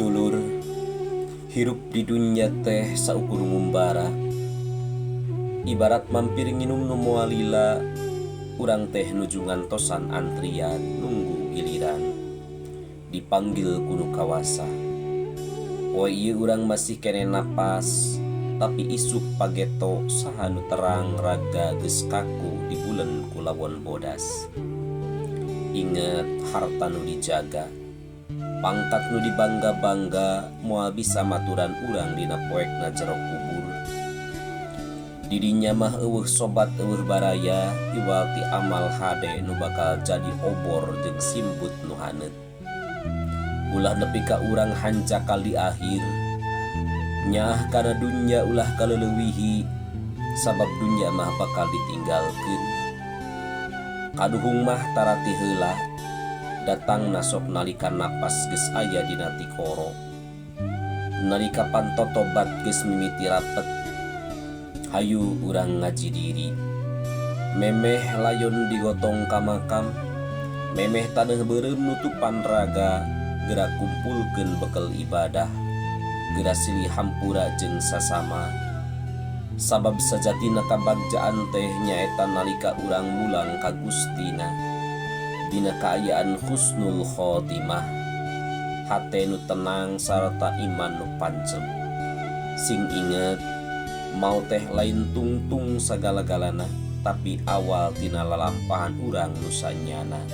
Dulur, hirup di dunya teh saukur ngumbara. Ibarat mampir nginum nu moal lila, urang teh nuju ngantosan antrian nunggu giliran. Dipanggil kudu kawasa. Poe ieu urang masih kene napas, tapi isuk pageto saha nu terang raga geus kaku di bulan kulawon bodas. Inget harta nu dijaga, pangkat nu dibangga-bangga moal bisa maturan urang dina poekna jero kubur. Didinya mah eueuh sobat eueuh baraya, iwal ti amal hade nu bakal jadi obor jeung simbut nu haneut. Ulah nepi ka urang hanjakal di akhir, nyaah kana dunya ulah kaleulewihi, sabab dunya mah bakal ditinggalkeun. Kaduhung mah tarati heula, datang nasok nalika napas geus aya dina tikoro. Nalika pantotobat geus mimiti rapet, hayu urang ngaji diri. Memeh layon digotong ka makam, memeh taneuh beureum nutupan raga, geura kumpulkeun bekel ibadah, geura silih hampura jeung sasama. Sabab sajatina kabagjaan teh nyaeta nalika urang mulang ka Gustina, dina kaayaan husnul khotimah, hate nu tenang sarta iman nu pancem. Sing inget, maot teh lain tungtung sagala-galana, tapi awal tina lalampahan urang nu sanyana.